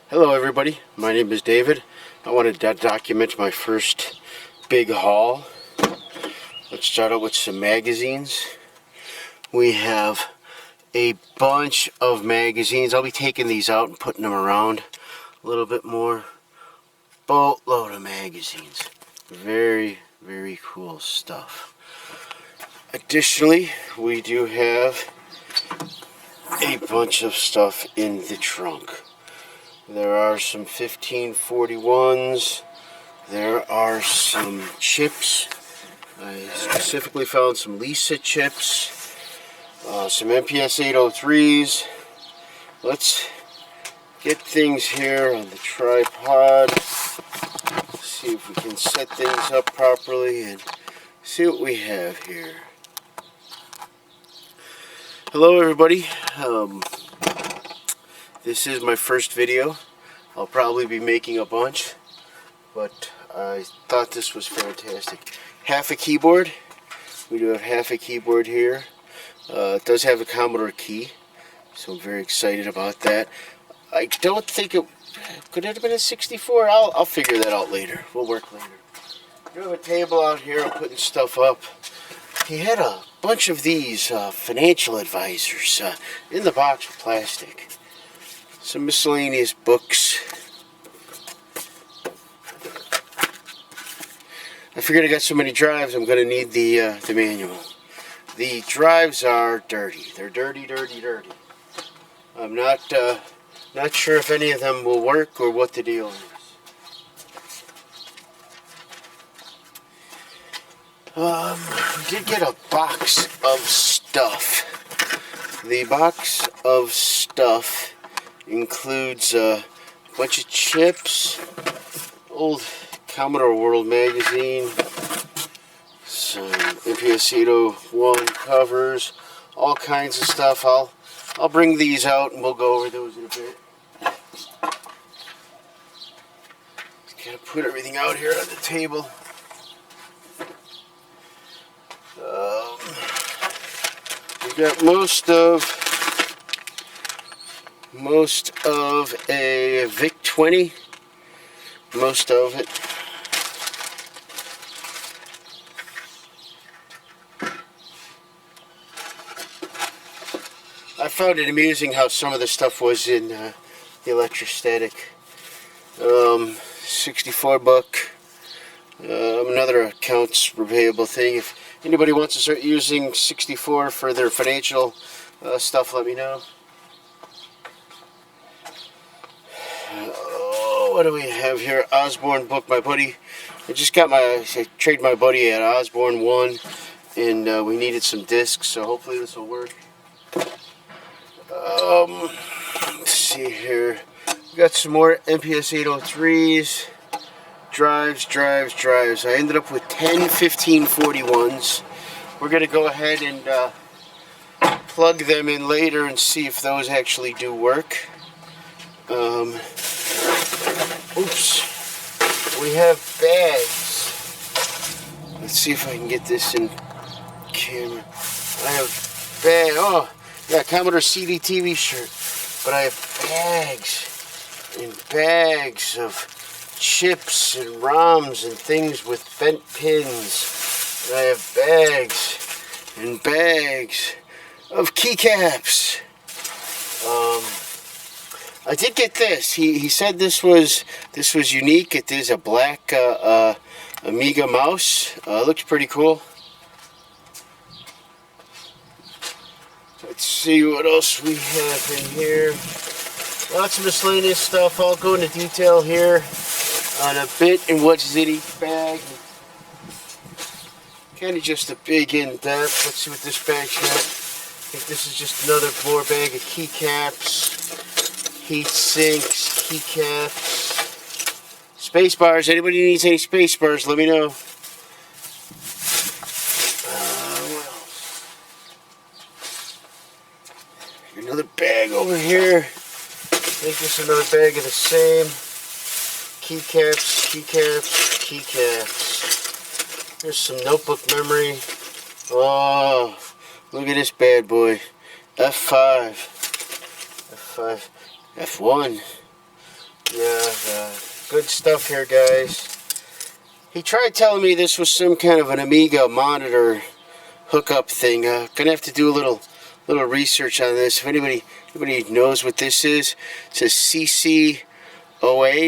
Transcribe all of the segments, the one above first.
Hello everybody, my name is David. I wanted to document my first big haul. Let's start out with some magazines. We have a bunch of magazines. I'll be taking these out and putting them around a little bit more. Boatload of magazines. Very, very cool stuff. Additionally, we do have a bunch of stuff in the trunk. There are some 1541s. There are some chips. I specifically found some Lisa chips. Some MPS 803s. Let's get things here on the tripod. See if we can set things up properly and see what we have here. Hello everybody. This is my first video. I'll probably be making a bunch, but I thought this was fantastic. Half a keyboard. We do have half a keyboard here. It does have a Commodore key, so I'm very excited about that. I don't think it could have been a 64. I'll figure that out later. We'll work later. We have a table out here. I'm putting stuff up. He had a bunch of these financial advisors in the box of plastic. Some miscellaneous books. I figured I got so many drives, I'm going to need the manual. The drives are dirty. They're dirty, dirty, dirty. I'm not sure if any of them will work or what the deal is. We did get a box of stuff. The box of stuff includes a bunch of chips, old Commodore World magazine, some MPS 801 covers, all kinds of stuff. I'll bring these out and we'll go over those in a bit. Just gotta put everything out here on the table. We got most of a VIC 20, most of it. I found it amusing how some of the stuff was in the electrostatic. 64 buck. Another accounts repayable thing. If anybody wants to start using 64 for their financial stuff, let me know. What do we have here? Osborne book. My buddy, I traded my buddy at Osborne 1, and we needed some discs, so hopefully this will work. Let's see here. We got some more MPS 803s. Drives. I ended up with 10 1541s. We're going to go ahead and plug them in later and see if those actually do work. Oops. We have bags. Let's see if I can get this in camera. I have bags. Oh, yeah, Commodore CD TV shirt. But I have bags and bags of chips and ROMs and things with bent pins. And I have bags and bags of keycaps. I did get this. He said this was unique. It is a black Amiga mouse. Looks pretty cool. Let's see what else we have in here. Lots of miscellaneous stuff. I'll go into detail here on a bit in what's in each bag. Kind of just a big in-depth. Let's see what this bag's got. I think this is just another more bag of keycaps, heat sinks, keycaps, space bars. Anybody needs any space bars, let me know. What else? Another bag over here. I think this is another bag of the same. Keycaps. There's some notebook memory. Oh, look at this bad boy. F5, F1, Yeah, good stuff here, guys. He tried telling me this was some kind of an Amiga monitor hookup thing. Gonna have to do a little research on this. If anybody knows what this is, it says CCOA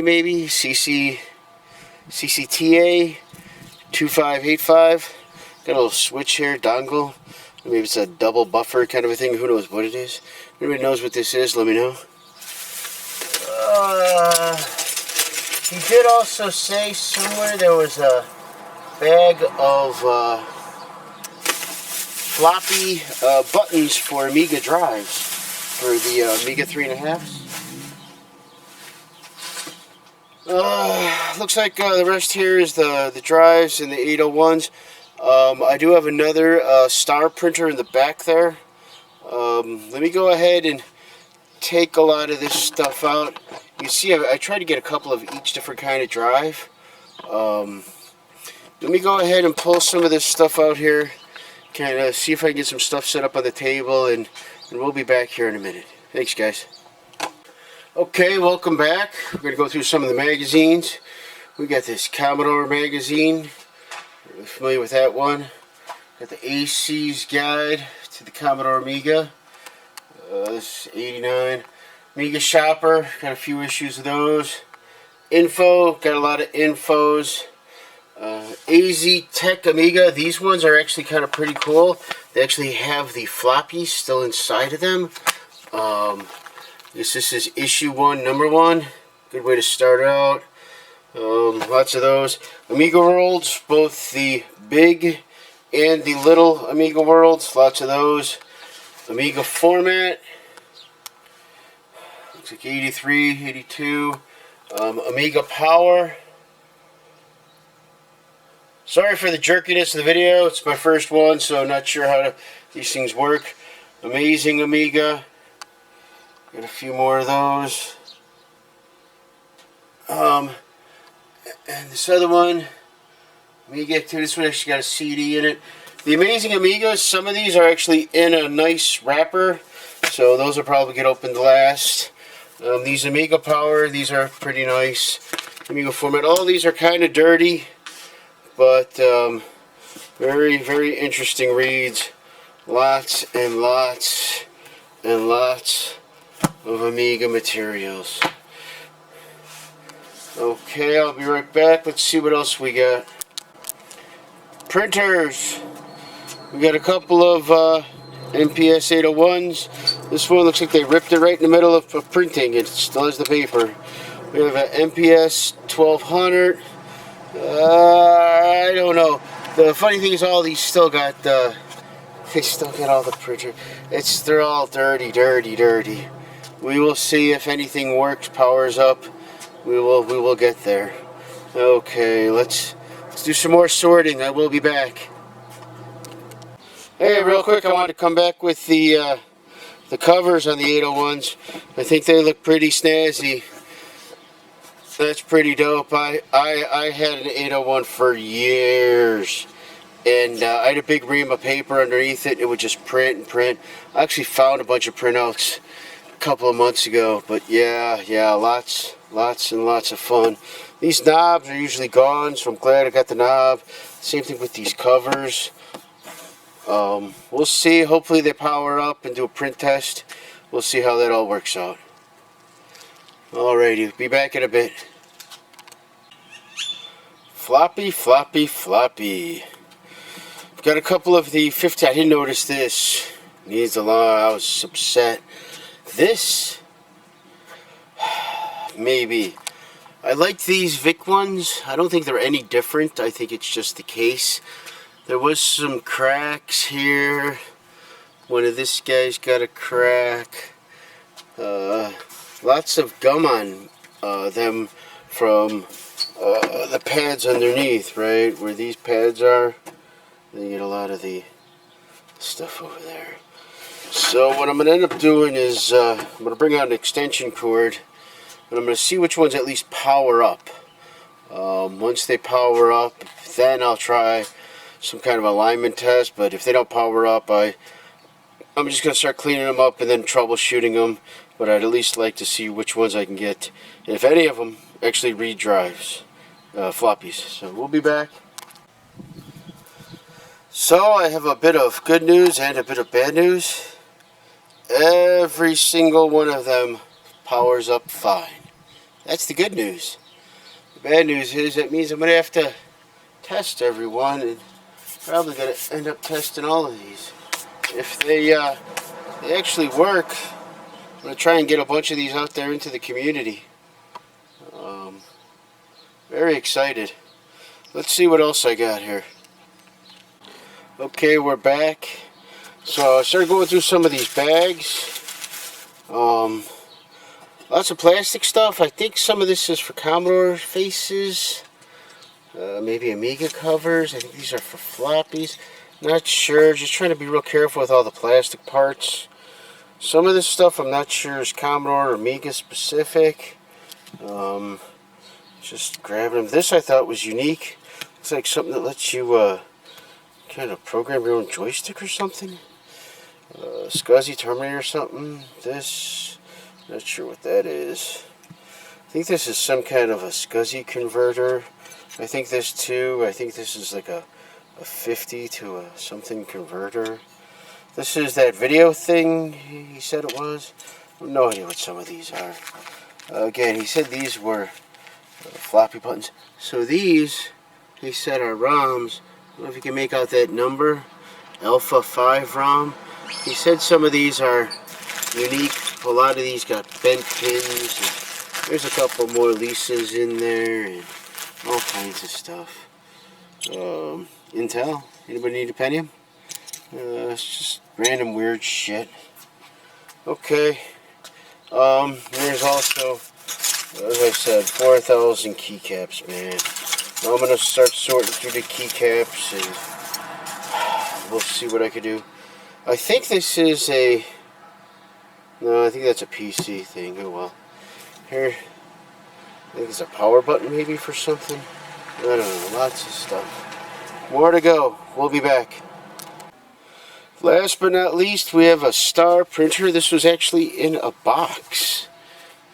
maybe CCTA 2585. Got a little switch here, dongle. Maybe it's a double buffer kind of a thing. Who knows what it is? If anybody knows what this is, let me know. He did also say somewhere there was a bag of floppy buttons for Amiga drives for the Amiga 3.5s. Looks like the rest here is the drives and the 801s. I do have another star printer in the back there. Let me go ahead and take a lot of this stuff out. You see, I tried to get a couple of each different kind of drive. Let me go ahead and pull some of this stuff out here. Kind of see if I can get some stuff set up on the table, and we'll be back here in a minute. Thanks, guys. Okay, welcome back. We're going to go through some of the magazines. We got this Commodore magazine. Are you familiar with that one? Got the AC's Guide to the Commodore Amiga. This is 89. Amiga Shopper, got a few issues of those. Info, got a lot of infos. AZ Tech Amiga, these ones are actually kind of pretty cool. They actually have the floppies still inside of them. This is issue 1, number 1. Good way to start out. Lots of those. Amiga Worlds, both the big and the little Amiga Worlds. Lots of those. Amiga Format. Looks like 83, 82. Amiga Power. Sorry for the jerkiness of the video. It's my first one, so I'm not sure how these things work. Amazing Amiga. Got a few more of those. And this other one, Amiga Activity, this one actually got a CD in it. The Amazing Amigas, some of these are actually in a nice wrapper, so those will probably get opened last. These Amiga Power, these are pretty nice. Amiga Format, all these are kind of dirty, but very, very interesting reads. Lots and lots and lots of Amiga materials. Okay, I'll be right back. Let's see what else we got. Printers. We got a couple of MPS 801s. This one looks like they ripped it right in the middle of printing. It still has the paper. We have an MPS 1200. I don't know. The funny thing is, all these still got they still got all the printer. They're all dirty, dirty, dirty. We will see if anything works, powers up. We will get there. Okay, let's do some more sorting. I will be back. Hey, real quick, I wanted to come back with the covers on the 801s. I think they look pretty snazzy. That's pretty dope. I had an 801 for years, and I had a big ream of paper underneath it. It would just print and print. I actually found a bunch of printouts a couple of months ago, but yeah, lots and lots of fun. These knobs are usually gone, so I'm glad I got the knob. Same thing with these covers. We'll see. Hopefully they power up and do a print test. We'll see how that all works out. Alrighty, be back in a bit. Floppy, floppy, floppy. I've got a couple of the 50. I didn't notice this. Needs a lot. I was upset. This, maybe. I like these Vic ones. I don't think they're any different. I think it's just the case. There was some cracks here. One of this guy's got a crack. Lots of gum on them from the pads underneath, right? Where these pads are. You get a lot of the stuff over there. So what I'm going to end up doing is I'm going to bring out an extension cord, and I'm going to see which ones at least power up. Once they power up, then I'll try some kind of alignment test. But if they don't power up, I'm just going to start cleaning them up and then troubleshooting them. but I'd at least like to see which ones I can get, if any of them actually read drives, floppies. So we'll be back. So I have a bit of good news and a bit of bad news. Every single one of them powers up fine. That's the good news. The bad news is that means I'm going to have to test everyone, and probably going to end up testing all of these. If they actually work, I'm going to try and get a bunch of these out there into the community. Very excited. Let's see what else I got here. Okay, we're back. So I started going through some of these bags. Lots of plastic stuff. I think some of this is for Commodore faces. Maybe Amiga covers. I think these are for floppies. Not sure. Just trying to be real careful with all the plastic parts. Some of this stuff I'm not sure is Commodore or Amiga specific. Just grabbing them. This I thought was unique. Looks like something that lets you kind of program your own joystick or something. SCSI Terminator or something. This, not sure what that is. I think this is some kind of a SCSI converter. I think this too. I think this is like a 50 to a something converter. This is that video thing he said it was. I have no idea what some of these are. Again, he said these were floppy buttons. So these, he said, are ROMs. I don't know if you can make out that number. Alpha 5 ROM. He said some of these are unique. A lot of these got bent pins. And there's a couple more leases in there and all kinds of stuff. Intel. Anybody need a Pentium? It's just random weird shit. Okay. There's also, as I said, 4,000 keycaps, man. I'm going to start sorting through the keycaps and we'll see what I can do. I think this is a... No, I think that's a PC thing. Oh well. Here, I think it's a power button maybe for something. I don't know. Lots of stuff. More to go. We'll be back. Last but not least, we have a Star printer. This was actually in a box.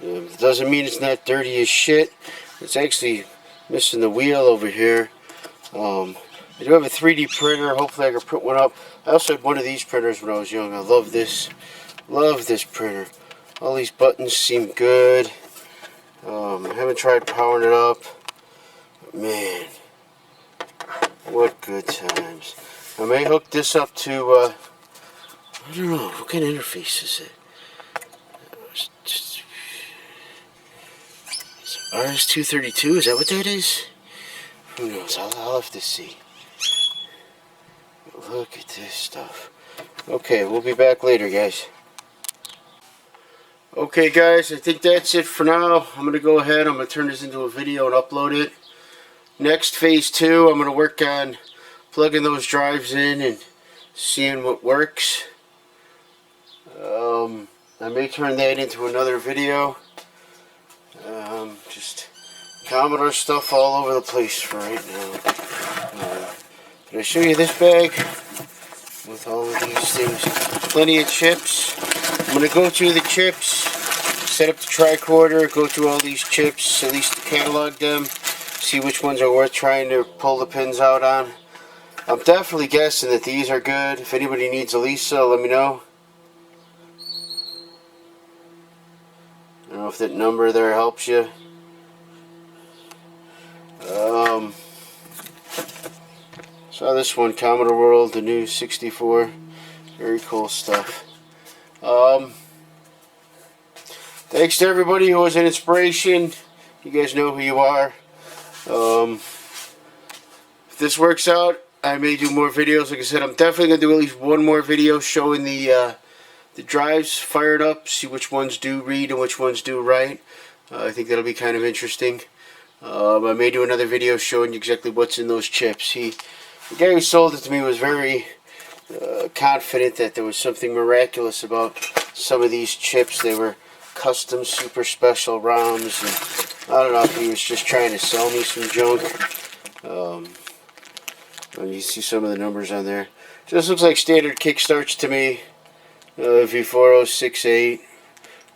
It doesn't mean it's not dirty as shit. It's actually missing the wheel over here. I do have a 3D printer. Hopefully I can print one up. I also had one of these printers when I was young. I love this. Love this printer. All these buttons seem good. I haven't tried powering it up. But man, what good times. I may hook this up to, I don't know, what kind of interface is it? It's RS-232, is that what that is? Who knows, I'll have to see. Look at this stuff. Okay, we'll be back later, guys. Okay, guys, I think that's it for now. I'm going to go ahead, I'm going to turn this into a video and upload it. Next, phase 2, I'm going to work on plugging those drives in and seeing what works. I may turn that into another video. Just Commodore stuff all over the place for right now. Did I show you this bag with all of these things? Plenty of chips. I'm going to go through the chips, set up the tricorder, go through all these chips, at least catalog them, see which ones are worth trying to pull the pins out on. I'm definitely guessing that these are good. If anybody needs a Lisa, let me know. I don't know if that number there helps you. Saw this one, Commodore World, the new 64. Very cool stuff. Thanks to everybody who was an inspiration. You guys know who you are. If this works out, I may do more videos. Like I said, I'm definitely going to do at least one more video showing the drives fired up, see which ones do read and which ones do write. I think that'll be kind of interesting. I may do another video showing you exactly what's in those chips. The guy who sold it to me was very confident that there was something miraculous about some of these chips. They were custom super special ROMs, and I don't know if he was just trying to sell me some junk. You see some of the numbers on there. Just looks like standard kickstarts to me. V4068,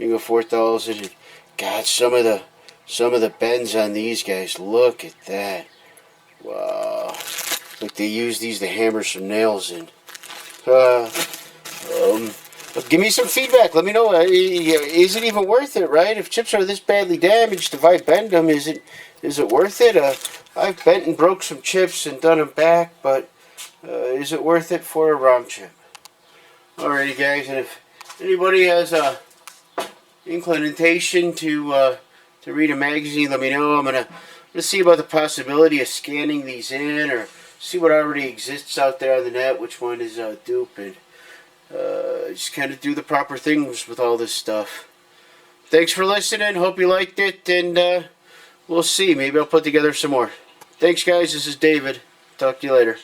You go 4,000. God, some of the bends on these guys. Look at that. Wow. Like they use these to hammer some nails in. Give me some feedback. Let me know. Is it even worth it, right? If chips are this badly damaged, if I bend them, is it worth it? I've bent and broke some chips and done them back, but is it worth it for a ROM chip? Alrighty, guys, and if anybody has a inclination to read a magazine, let me know. I'm gonna see about the possibility of scanning these in, or see what already exists out there on the net, which one is dupe, and just kind of do the proper things with all this stuff. Thanks for listening. Hope you liked it, and we'll see. Maybe I'll put together some more. Thanks, guys. This is David. Talk to you later.